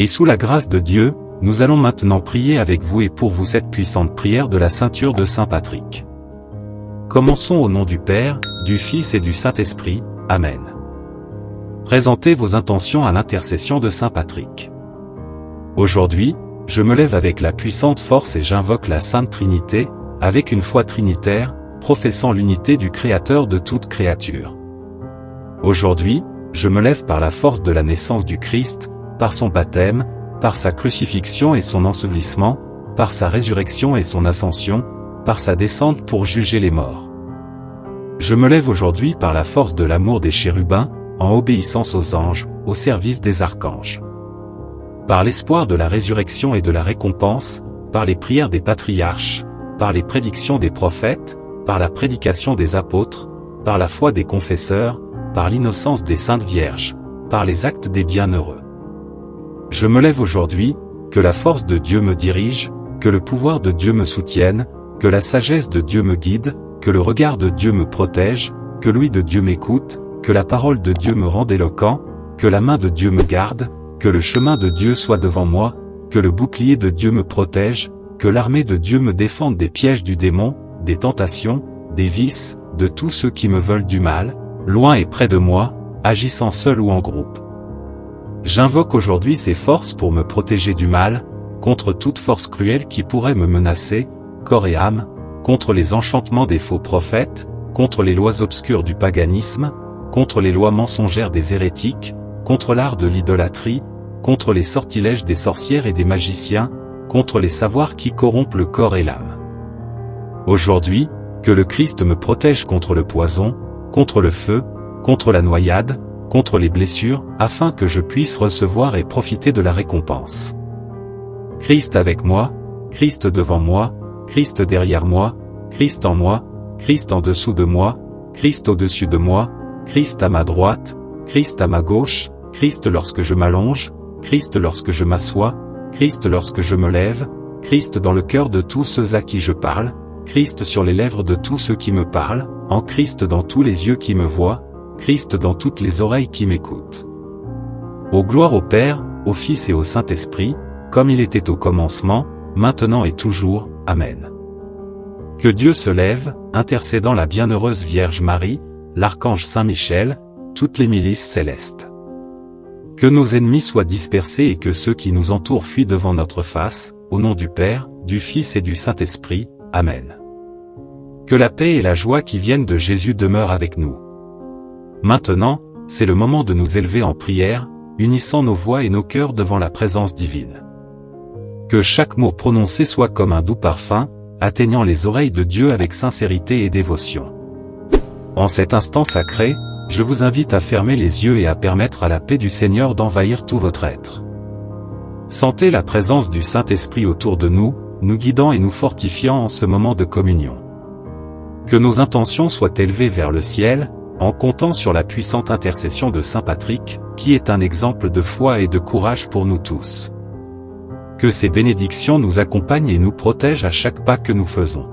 Et sous la grâce de Dieu, nous allons maintenant prier avec vous et pour vous cette puissante prière de la ceinture de Saint Patrick. Commençons au nom du Père, du Fils et du Saint-Esprit. Amen. Présentez vos intentions à l'intercession de Saint Patrick. Aujourd'hui, je me lève avec la puissante force et j'invoque la Sainte Trinité, avec une foi trinitaire, professant l'unité du Créateur de toute créature. Aujourd'hui, je me lève par la force de la naissance du Christ, par son baptême, par sa crucifixion et son ensevelissement, par sa résurrection et son ascension, par sa descente pour juger les morts. Je me lève aujourd'hui par la force de l'amour des chérubins, en obéissance aux anges, au service des archanges. Par l'espoir de la résurrection et de la récompense, par les prières des patriarches, par les prédictions des prophètes, par la prédication des apôtres, par la foi des confesseurs, par l'innocence des saintes vierges, par les actes des bienheureux. Je me lève aujourd'hui, que la force de Dieu me dirige, que le pouvoir de Dieu me soutienne, que la sagesse de Dieu me guide, que le regard de Dieu me protège, que l'ouïe de Dieu m'écoute, que la parole de Dieu me rende éloquent, que la main de Dieu me garde, que le chemin de Dieu soit devant moi, que le bouclier de Dieu me protège, que l'armée de Dieu me défende des pièges du démon, des tentations, des vices, de tous ceux qui me veulent du mal, loin et près de moi, agissant seul ou en groupe. J'invoque aujourd'hui ces forces pour me protéger du mal, contre toute force cruelle qui pourrait me menacer, corps et âme, contre les enchantements des faux prophètes, contre les lois obscures du paganisme, contre les lois mensongères des hérétiques, contre l'art de l'idolâtrie, contre les sortilèges des sorcières et des magiciens, contre les savoirs qui corrompent le corps et l'âme. Aujourd'hui, que le Christ me protège contre le poison, contre le feu, contre la noyade, contre les blessures, afin que je puisse recevoir et profiter de la récompense. Christ avec moi, Christ devant moi, Christ derrière moi, Christ en moi, Christ en dessous de moi, Christ au-dessus de moi, Christ à ma droite, Christ à ma gauche, Christ lorsque je m'allonge, Christ lorsque je m'assois, Christ lorsque je me lève, Christ dans le cœur de tous ceux à qui je parle, Christ sur les lèvres de tous ceux qui me parlent, en Christ dans tous les yeux qui me voient, Christ dans toutes les oreilles qui m'écoutent. Ô gloire au Père, au Fils et au Saint-Esprit, comme il était au commencement, maintenant et toujours. Amen. Que Dieu se lève, intercédant la bienheureuse Vierge Marie, l'archange Saint Michel, toutes les milices célestes. Que nos ennemis soient dispersés et que ceux qui nous entourent fuient devant notre face, au nom du Père, du Fils et du Saint-Esprit. Amen. Que la paix et la joie qui viennent de Jésus demeurent avec nous. Maintenant, c'est le moment de nous élever en prière, unissant nos voix et nos cœurs devant la présence divine. Que chaque mot prononcé soit comme un doux parfum, atteignant les oreilles de Dieu avec sincérité et dévotion. En cet instant sacré, je vous invite à fermer les yeux et à permettre à la paix du Seigneur d'envahir tout votre être. Sentez la présence du Saint-Esprit autour de nous, nous guidant et nous fortifiant en ce moment de communion. Que nos intentions soient élevées vers le ciel, en comptant sur la puissante intercession de Saint Patrick, qui est un exemple de foi et de courage pour nous tous. Que ces bénédictions nous accompagnent et nous protègent à chaque pas que nous faisons.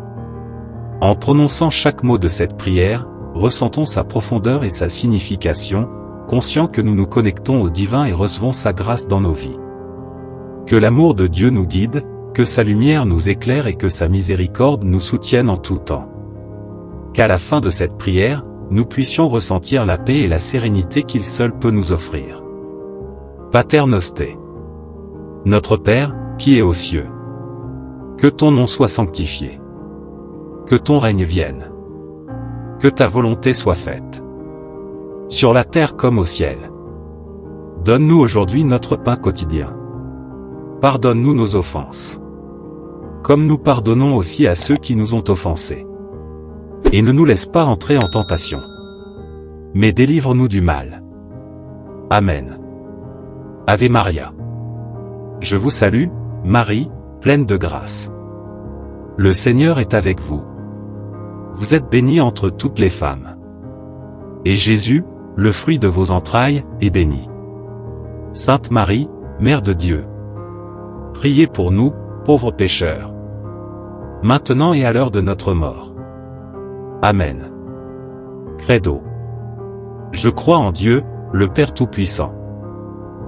En prononçant chaque mot de cette prière, ressentons sa profondeur et sa signification, conscients que nous nous connectons au divin et recevons sa grâce dans nos vies. Que l'amour de Dieu nous guide, que sa lumière nous éclaire et que sa miséricorde nous soutienne en tout temps. Qu'à la fin de cette prière, nous puissions ressentir la paix et la sérénité qu'il seul peut nous offrir. Pater Noster. Notre Père, qui es aux cieux. Que ton nom soit sanctifié. Que ton règne vienne. Que ta volonté soit faite. Sur la terre comme au ciel. Donne-nous aujourd'hui notre pain quotidien. Pardonne-nous nos offenses. Comme nous pardonnons aussi à ceux qui nous ont offensés. Et ne nous laisse pas entrer en tentation. Mais délivre-nous du mal. Amen. Ave Maria. Je vous salue, Marie, pleine de grâce. Le Seigneur est avec vous. Vous êtes bénie entre toutes les femmes. Et Jésus, le fruit de vos entrailles, est béni. Sainte Marie, Mère de Dieu. Priez pour nous, pauvres pécheurs. Maintenant et à l'heure de notre mort. Amen. Credo. Je crois en Dieu, le Père Tout-Puissant,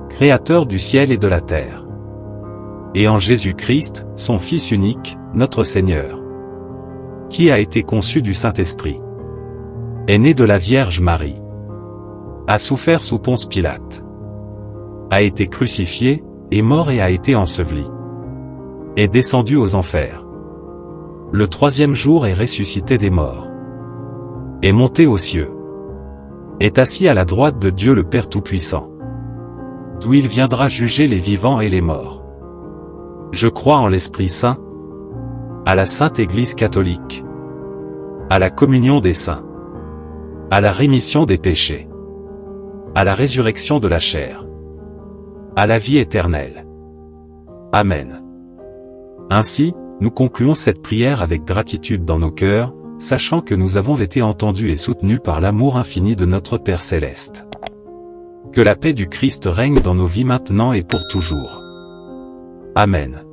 Créateur du ciel et de la terre. Et en Jésus-Christ, son Fils unique, notre Seigneur, qui a été conçu du Saint-Esprit, est né de la Vierge Marie, a souffert sous Ponce Pilate, a été crucifié, est mort et a été enseveli, est descendu aux enfers. Le troisième jour est ressuscité des morts, est monté aux cieux, est assis à la droite de Dieu le Père Tout-Puissant, d'où il viendra juger les vivants et les morts. Je crois en l'Esprit Saint, à la Sainte Église catholique, à la communion des saints, à la rémission des péchés, à la résurrection de la chair, à la vie éternelle. Amen. Ainsi, nous concluons cette prière avec gratitude dans nos cœurs, sachant que nous avons été entendus et soutenus par l'amour infini de notre Père Céleste. Que la paix du Christ règne dans nos vies maintenant et pour toujours. Amen.